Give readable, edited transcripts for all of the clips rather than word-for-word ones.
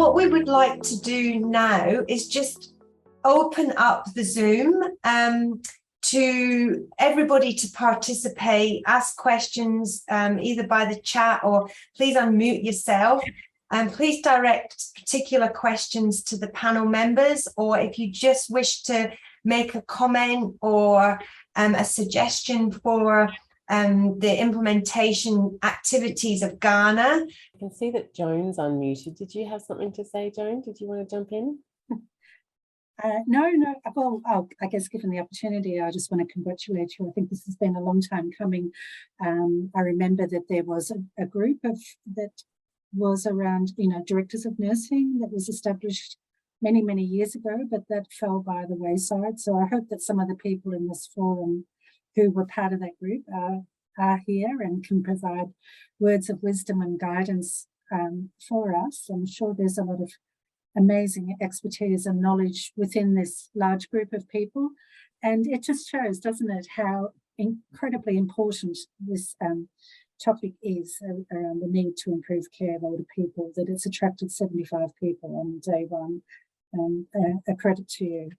what we would like to do now is just open up the Zoom to everybody to participate, ask questions either by the chat, or please unmute yourself. And please direct particular questions to the panel members, or if you just wish to make a comment or a suggestion for the implementation activities of GANA. I can see that Joan's unmuted. Did you have something to say, Joan? Did you want to jump in? No. Well, I guess given the opportunity, I just want to congratulate you. I think this has been a long time coming. I remember that there was a group that was around, directors of nursing that was established many, many years ago, but that fell by the wayside. So I hope that some of the people in this forum who were part of that group are here and can provide words of wisdom and guidance for us. I'm sure there's a lot of amazing expertise and knowledge within this large group of people. And it just shows, doesn't it, how incredibly important this topic is around the need to improve care of older people, that it's attracted 75 people on day one. A credit to you.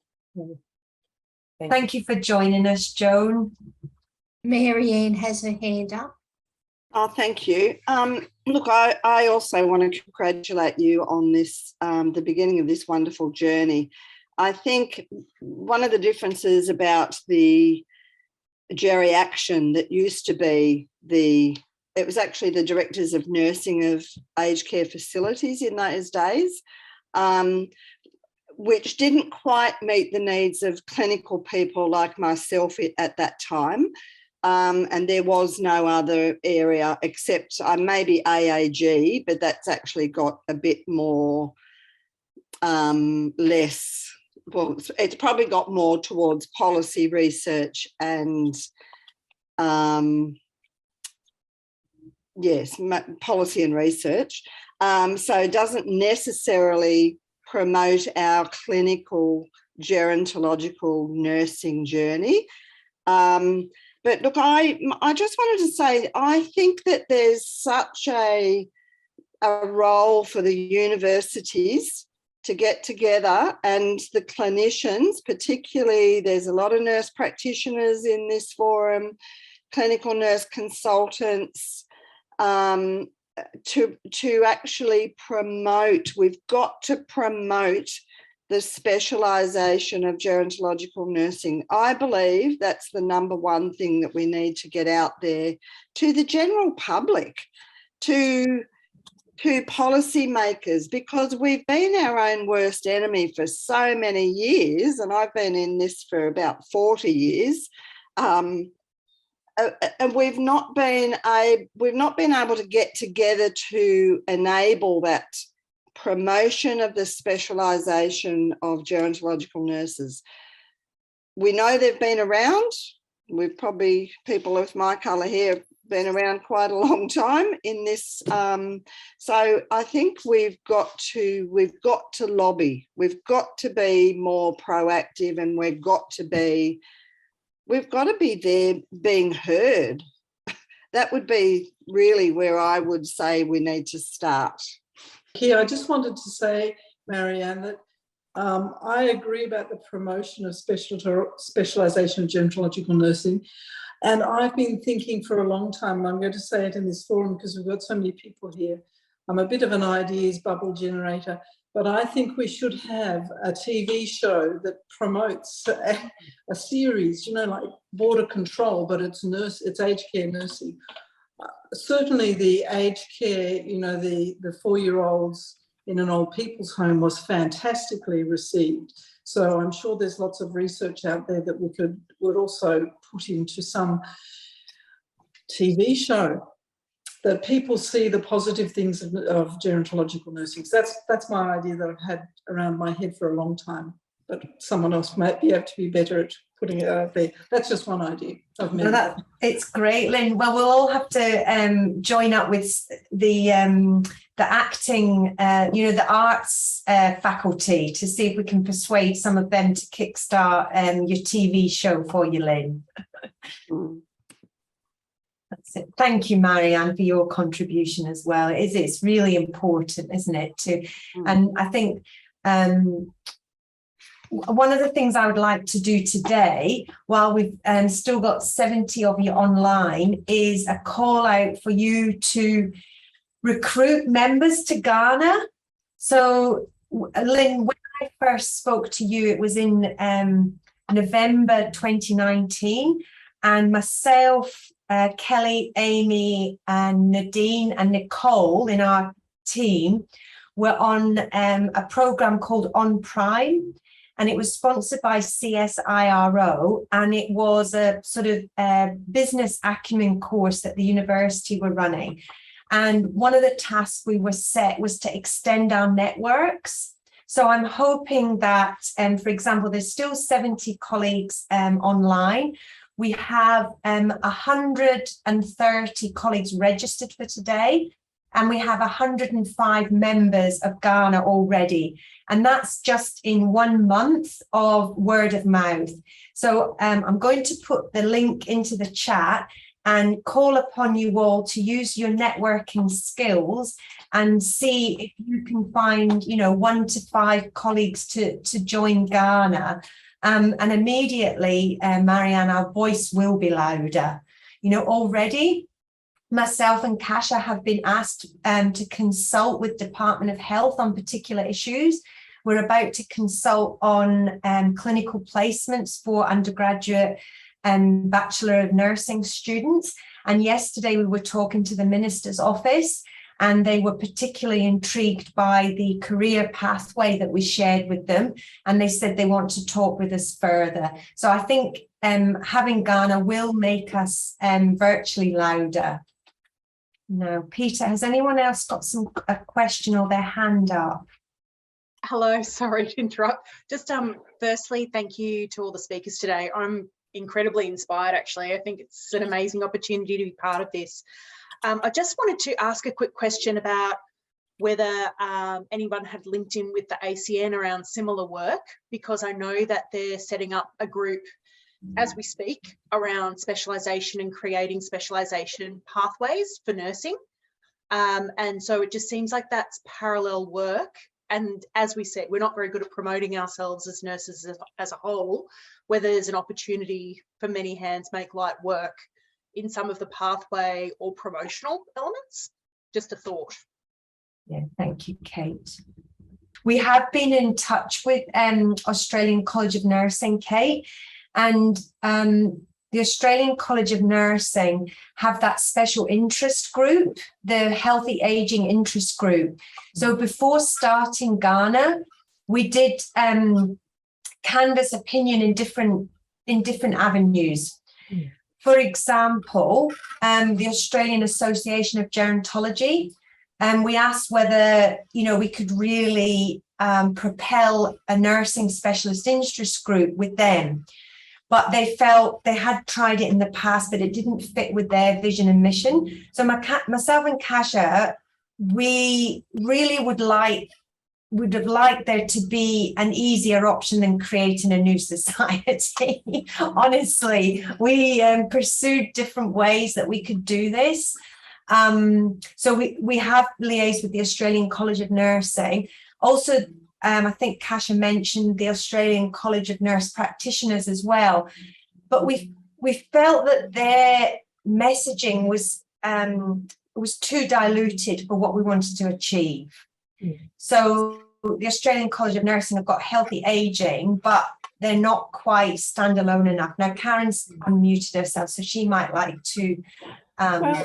Thank you for joining us, Joan. Marianne has her hand up. Oh, thank you. Look, I also want to congratulate you on this, the beginning of this wonderful journey. I think one of the differences about the Geri Action that used to be it was actually the directors of nursing of aged care facilities in those days, which didn't quite meet the needs of clinical people like myself at that time. And there was no other area except maybe AAG, but that's actually got a bit more less, well, it's probably got more towards policy research and yes, policy and research. So it doesn't necessarily promote our clinical gerontological nursing journey. But look, I just wanted to say, I think that there's such a role for the universities to get together, and the clinicians, particularly, there's a lot of nurse practitioners in this forum, clinical nurse consultants, to actually promote. We've got to promote the specialisation of gerontological nursing. I believe that's the number one thing that we need to get out there to the general public, to policymakers, because we've been our own worst enemy for so many years, and I've been in this for about 40 years. And we've not been able to get together to enable that promotion of the specialisation of gerontological nurses. We know they've been around. We've probably, people with my colour hair, have been around quite a long time in this. So I think we've got to lobby. We've got to be more proactive, and we've got to be there being heard. That would be really where I would say we need to start. Here, I just wanted to say, Marianne, that I agree about the promotion of specialisation of gerontological nursing. And I've been thinking for a long time, and I'm going to say it in this forum because we've got so many people here. I'm a bit of an ideas bubble generator, but I think we should have a TV show that promotes a series, like Border Control, but it's aged care nursing. Certainly the aged care, the 4-year-olds in an old people's home was fantastically received. So I'm sure there's lots of research out there that we would also put into some TV show that people see the positive things of gerontological nursing. So that's my idea that I've had around my head for a long time, but someone else might be able to be better at putting it out there. That's just one idea of many. It's great, Lynn. Well, we'll all have to join up with the acting, the arts faculty to see if we can persuade some of them to kickstart your TV show for you, Lynn. That's it. Thank you, Marianne, for your contribution as well. It's really important, isn't it? And I think one of the things I would like to do today, while we've still got 70 of you online, is a call out for you to recruit members to GANA. So, Lynn, when I first spoke to you, it was in November 2019, and myself, Kelly, Amy, and Nadine and Nicole in our team were on a program called On Prime, and it was sponsored by CSIRO, and it was a sort of business acumen course that the university were running. And one of the tasks we were set was to extend our networks. So I'm hoping that, for example, there's still 70 colleagues online. We have 130 colleagues registered for today, and we have 105 members of GANA already. And that's just in 1 month of word of mouth. So I'm going to put the link into the chat and call upon you all to use your networking skills and see if you can find, 1 to 5 colleagues to join GANA. And immediately, Marianne, our voice will be louder. Already, myself and Kasia have been asked to consult with Department of Health on particular issues. We're about to consult on clinical placements for undergraduate and Bachelor of Nursing students. And yesterday we were talking to the Minister's office, and they were particularly intrigued by the career pathway that we shared with them. And they said they want to talk with us further. So I think having GANA will make us virtually louder. Now, Peter, has anyone else got a question or their hand up? Hello, sorry to interrupt. Just firstly, thank you to all the speakers today. I'm incredibly inspired, actually. I think it's an amazing opportunity to be part of this. I just wanted to ask a quick question about whether anyone had linked in with the ACN around similar work, because I know that they're setting up a group as we speak around specialisation and creating specialisation pathways for nursing. And so it just seems like that's parallel work. And as we said, we're not very good at promoting ourselves as nurses as a whole, whether there's an opportunity for many hands make light work in some of the pathway or promotional elements. Just a thought. Yeah, thank you, Kate. We have been in touch with Australian College of Nursing, Kate, and the Australian College of Nursing have that special interest group, the Healthy Aging Interest Group. So before starting GANA, we did canvass opinion in different avenues. For example, the Australian Association of Gerontology, we asked whether we could really propel a nursing specialist interest group with them. But they felt they had tried it in the past, but it didn't fit with their vision and mission. So myself and Kasia, we really would have liked there to be an easier option than creating a new society. Honestly, we pursued different ways that we could do this. So we have liaised with the Australian College of Nursing. Also, I think Kasia mentioned the Australian College of Nurse Practitioners as well. But we felt that their messaging was too diluted for what we wanted to achieve. So the Australian College of Nursing have got healthy aging, but they're not quite standalone enough. Now, Karen's unmuted herself, so she might like to. I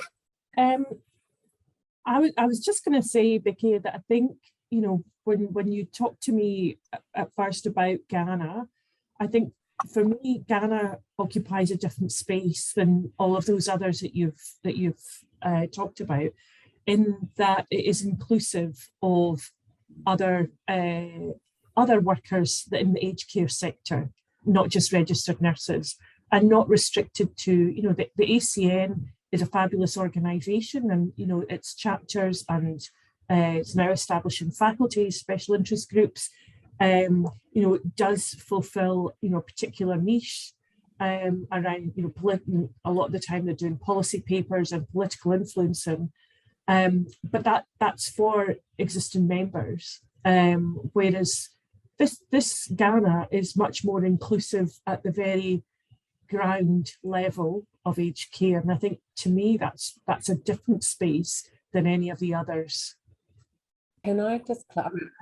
was just going to say, Vicky, that I think, when you talk to me at first about GANA, I think for me, GANA occupies a different space than all of those others that you've talked about, in that it is inclusive of other workers in the aged care sector, not just registered nurses, and not restricted to, the ACN is a fabulous organisation, and its chapters and it's now establishing faculties, special interest groups, does fulfil a particular niche, around, a lot of the time they're doing policy papers and political influencing. But that's for existing members, whereas this GANA is much more inclusive at the very ground level of aged care, and I think to me that's a different space than any of the others. Can I just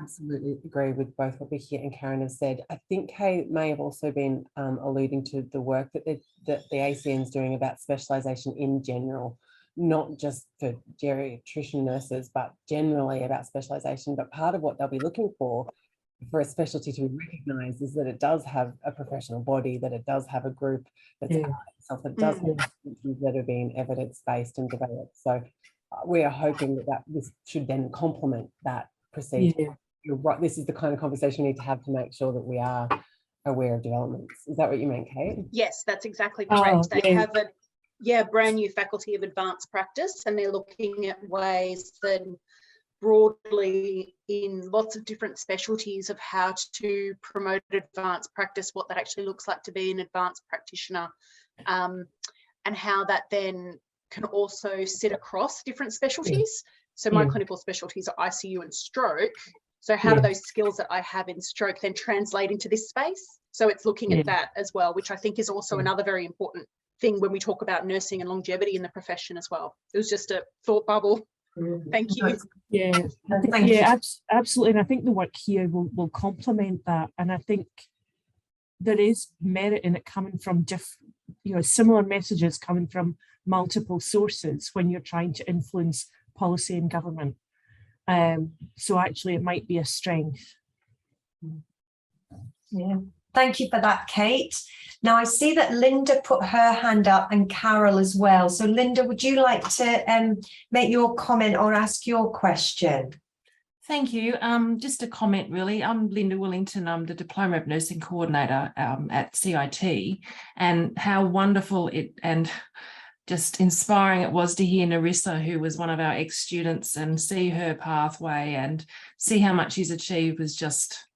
absolutely agree with both what Vicky and Karen have said. I think Kay may have also been alluding to the work that the ACN is doing about specialisation in general, not just for geriatrician nurses, but generally about specialisation. But part of what they'll be looking for a specialty to be recognised is that it does have a professional body, that it does have a group that's itself, that it does have things that are being evidence-based and developed. So we are hoping that this should then complement that procedure. You're right, this is the kind of conversation we need to have to make sure that we are aware of developments. Is that what you meant, Kate? Yes, that's exactly correct. They have a brand new faculty of advanced practice, and they're looking at ways that broadly in lots of different specialties of how to promote advanced practice, what that actually looks like to be an advanced practitioner, and how that then can also sit across different specialties. So my clinical specialties are ICU and stroke. So how do those skills that I have in stroke then translate into this space? So it's looking at that as well, which I think is also another very important thing when we talk about nursing and longevity in the profession as well. It was just a thought bubble. Thank you. Absolutely. And I think the work here will complement that. And I think there is merit in it coming from similar messages coming from multiple sources when you're trying to influence policy and government. So actually it might be a strength. Yeah. Thank you for that, Kate. Now I see that Linda put her hand up and Carol as well. So Linda, would you like to make your comment or ask your question? Thank you. Just a comment really. I'm Linda Willington. I'm the Diploma of Nursing Coordinator at CIT, and how wonderful and just inspiring it was to hear Narissa, who was one of our ex-students, and see her pathway and see how much she's achieved was just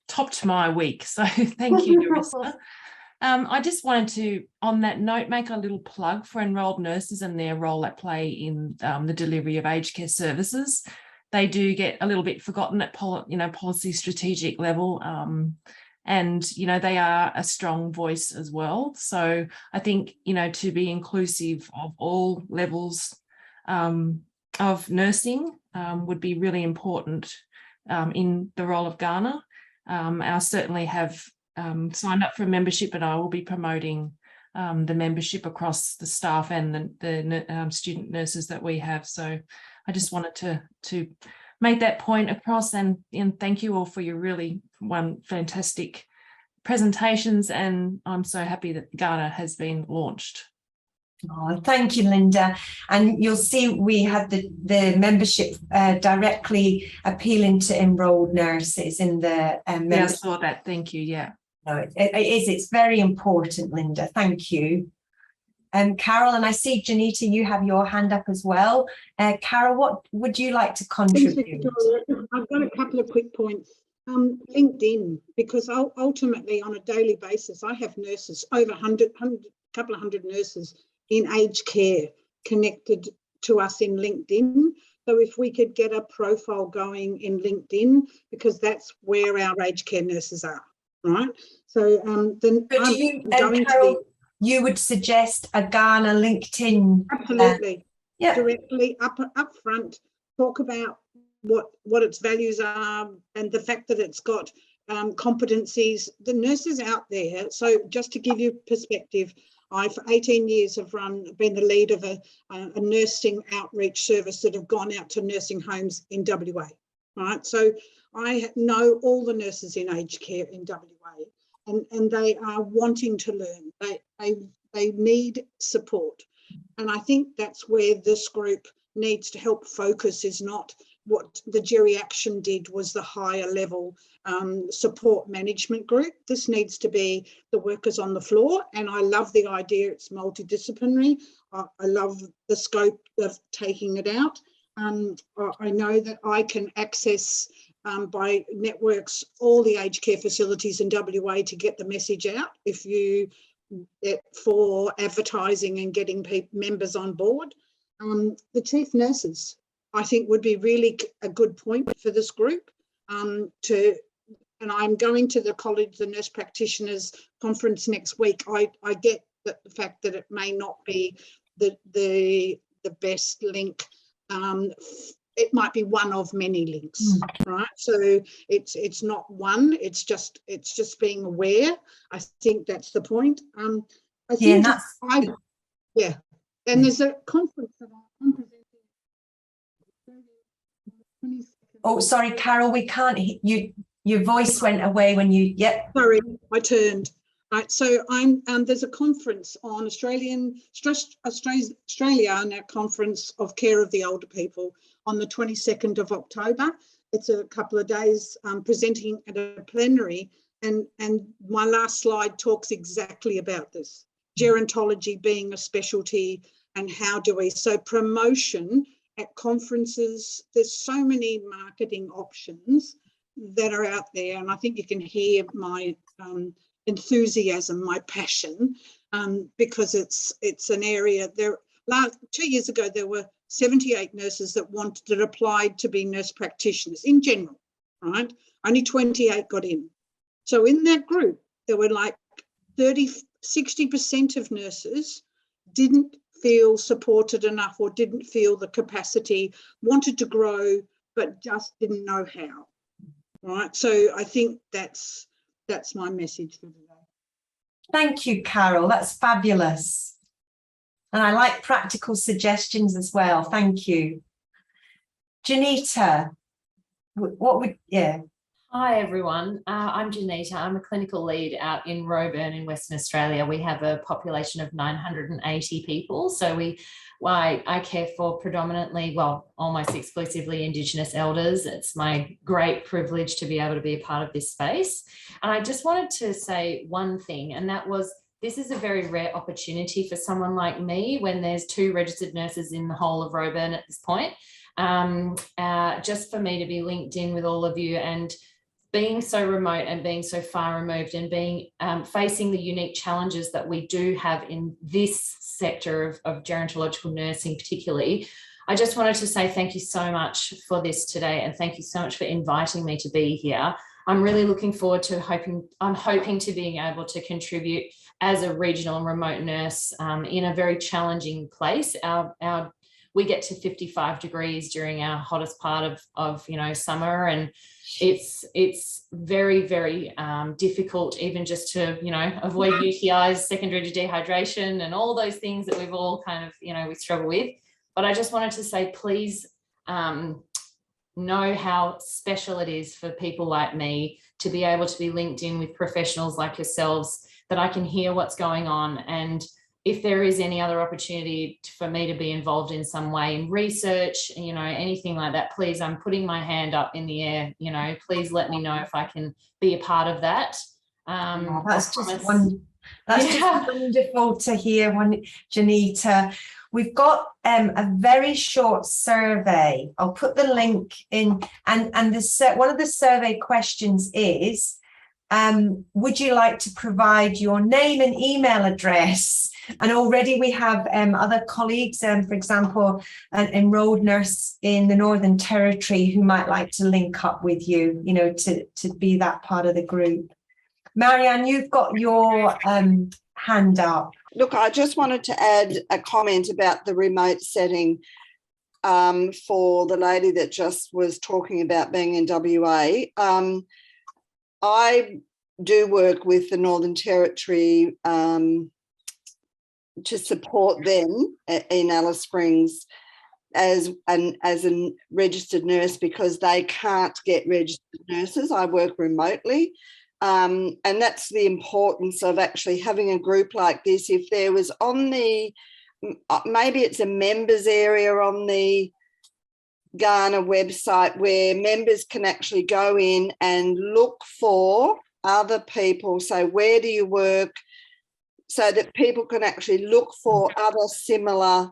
topped my week. So thank you, Narissa. I just wanted to, on that note, make a little plug for enrolled nurses and their role at play in the delivery of aged care services. They do get a little bit forgotten at policy strategic level, and they are a strong voice as well. So I think to be inclusive of all levels of nursing would be really important in the role of GANA. I certainly have signed up for membership, and I will be promoting the membership across the staff and the student nurses that we have. So I just wanted to make that point across, and thank you all for your really fantastic presentations, and I'm so happy that GANA has been launched. Oh, thank you, Linda. And you'll see we have the membership directly appealing to enrolled nurses in the membership. Yeah, I saw that. Thank you. Yeah. No, it's very important, Linda. Thank you. Carol, and I see Janita, you have your hand up as well. Carol, what would you like to contribute? I've got a couple of quick points. LinkedIn, because ultimately on a daily basis, I have nurses, over couple of hundred nurses in aged care connected to us in LinkedIn. So if we could get a profile going in LinkedIn, because that's where our aged care nurses are, right? So then Carol, you would suggest a GANA LinkedIn? Absolutely. Directly up front, talk about what its values are and the fact that it's got competencies. The nurses out there, so just to give you perspective, I for 18 years have been the lead of a nursing outreach service that have gone out to nursing homes in WA, right? So I know all the nurses in aged care in WA, and they are wanting to learn. They need support, and I think that's where this group needs to help focus. Is not what the Geriaction did was the higher level support management group. This needs to be the workers on the floor, and I love the idea it's multidisciplinary. I love the scope of taking it out. I know that I can access by networks all the aged care facilities in WA to get the message out. If you for advertising and getting members on board. The chief nurses, I think, would be really a good point for this group and I'm going to the College of Nurse Practitioners conference next week. I get the fact that it may not be the best link. It might be one of many links, right? So it's not one. It's just being aware. I think that's the point. I think yeah. And there's a conference that I'm presenting. Oh, sorry, Carol, we can't hear you. Your voice went away when you. Yep. Sorry, I turned. Right, so there's a conference on Australia and our conference of care of the older people on the 22nd of October. It's a couple of days presenting at a plenary, and my last slide talks exactly about this. Gerontology being a specialty, and how do we, so promotion at conferences, there's so many marketing options that are out there, and I think you can hear my enthusiasm, my passion, because it's an area. 2 years ago there were 78 nurses that applied to be nurse practitioners in general, right? Only 28 got in. So in that group there were like 60% of nurses didn't feel supported enough or didn't feel the capacity, wanted to grow but just didn't know how, right? So I think that's my message for today. Thank you, Carol. That's fabulous. And I like practical suggestions as well. Thank you. Janita, yeah. Hi, everyone. I'm Janita. I'm a clinical lead out in Roebourne in Western Australia. We have a population of 980 people. So I care for predominantly, well, almost exclusively Indigenous elders. It's my great privilege to be able to be a part of this space. And I just wanted to say one thing, and that was, this is a very rare opportunity for someone like me when there's 2 registered nurses in the whole of Roebourne at this point, just for me to be linked in with all of you, and being so remote and being so far removed and being facing the unique challenges that we do have in this sector of gerontological nursing particularly. I just wanted to say thank you so much for this today, and thank you so much for inviting me to be here. I'm really looking forward to hoping to being able to contribute as a regional and remote nurse in a very challenging place. We get to 55 degrees during our hottest part of summer, and it's very, very difficult even just to avoid UTIs, secondary to dehydration, and all those things that we've all kind of we struggle with. But I just wanted to say, please know how special it is for people like me to be able to be linked in with professionals like yourselves, that I can hear what's going on. And if there is any other opportunity for me to be involved in some way in research, anything like that, please, I'm putting my hand up in the air, please let me know if I can be a part of that. That's just wonderful to hear, Janita. We've got a very short survey. I'll put the link in, and one of the survey questions is, would you like to provide your name and email address? And already we have other colleagues, for example, an enrolled nurse in the Northern Territory who might like to link up with you, to be that part of the group. Marianne, you've got your hand up. Look, I just wanted to add a comment about the remote setting for the lady that just was talking about being in WA. I do work with the Northern Territory to support them in Alice Springs as a registered nurse, because they can't get registered nurses. I work remotely. And that's the importance of actually having a group like this. If there was on the, maybe it's a members area on the GANA website where members can actually go in and look for other people. So where do you work? So that people can actually look for other similar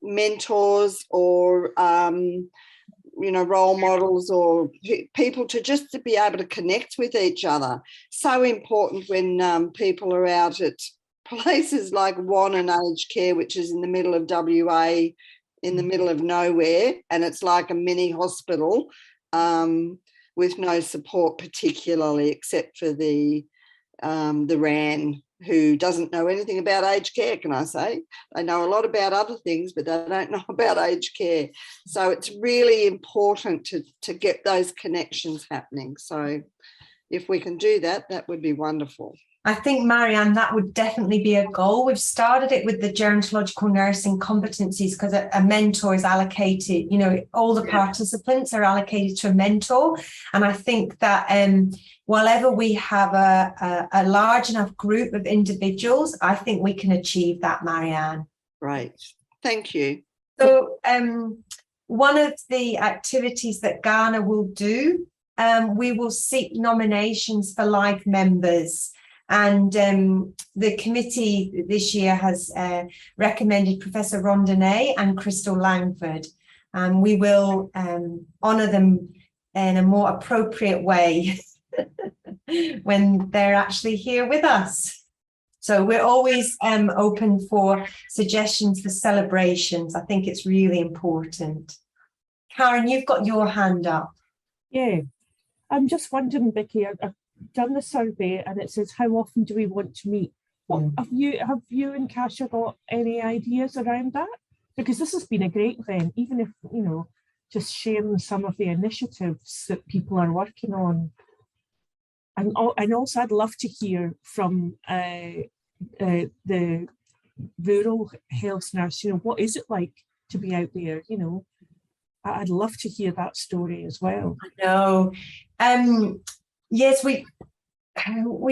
mentors or role models or people to be able to connect with each other. So important when people are out at places like Wannon Aged Care, which is in the middle of WA, in the middle of nowhere, and it's like a mini hospital with no support particularly, except for the RAN, who doesn't know anything about aged care, can I say? They know a lot about other things, but they don't know about aged care. So it's really important to get those connections happening. So if we can do that, that would be wonderful. I think, Marianne, that would definitely be a goal. We've started it with the gerontological nursing competencies because a mentor is allocated, you know, all the participants are allocated to a mentor. And I think that whenever we have a large enough group of individuals, I think we can achieve that, Marianne. Right. Thank you. So one of the activities that GANA will do, we will seek nominations for live members. And the committee this year has recommended Professor Rondonnet and Crystal Langford. And we will honour them in a more appropriate way when they're actually here with us. So we're always open for suggestions for celebrations. I think it's really important. Karen, you've got your hand up. Yeah, I'm just wondering, Vicky, I've done the survey and it says, how often do we want to meet? Have you and Kasia got any ideas around that? Because this has been a great event, even if, you know, just sharing some of the initiatives that people are working on. And also I'd love to hear from the rural health nurse, you know, what is it like to be out there? You know, I'd love to hear that story as well. I know. Yes, we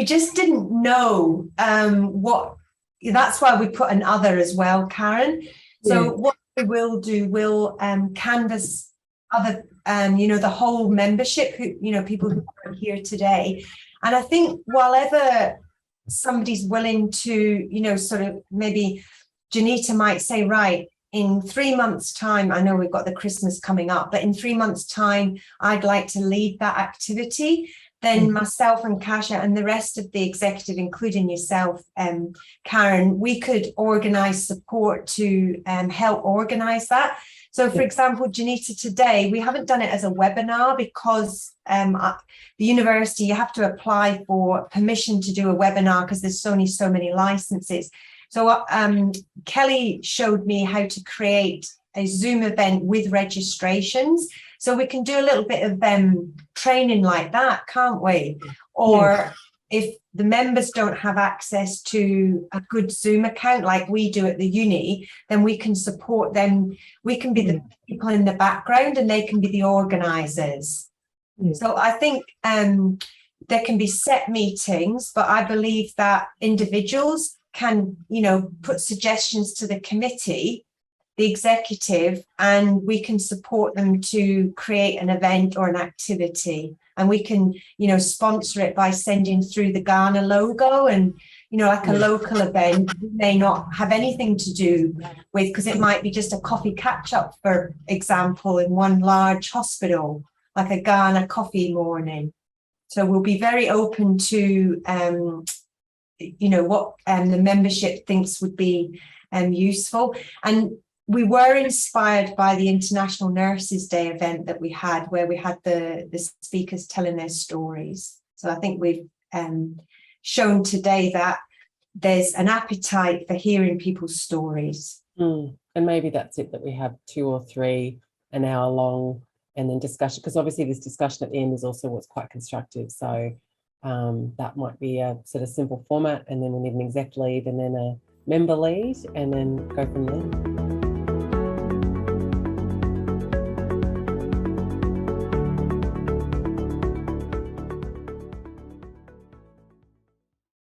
just didn't know what, that's why we put an other as well, Karen. So what we will do, we'll canvass other, you know, the whole membership, who, you know, people who are here today. And I think whenever somebody's willing to, you know, sort of maybe Janita might say, right, in 3 months' time, I know we've got the Christmas coming up, but in 3 months' time, I'd like to lead that activity. Then myself and Kasia and the rest of the executive, including yourself, Karen, we could organise support to help organise that. So, for example, Janita, today, we haven't done it as a webinar because the university, you have to apply for permission to do a webinar because there's only so many licenses. So Kelly showed me how to create a Zoom event with registrations. So we can do a little bit of training like that, can't we? Or if the members don't have access to a good Zoom account like we do at the uni, then we can support them. We can be the people in the background and they can be the organisers. So I think there can be set meetings, but I believe that individuals can, you know, put suggestions to the committee, the executive, and we can support them to create an event or an activity. And we can, you know, sponsor it by sending through the GANA logo and, you know, like a local event may not have anything to do with, because it might be just a coffee catch up, for example, in one large hospital, like a GANA coffee morning. So we'll be very open to, you know, what the membership thinks would be useful. And we were inspired by the International Nurses Day event that we had, where we had the speakers telling their stories. So I think we've shown today that there's an appetite for hearing people's stories. And maybe that's it, that we have 2 or 3 an hour long, and then discussion, because obviously this discussion at the end is also what's quite constructive. So that might be a sort of simple format, and then we need an exec lead and then a member lead, and then go from there.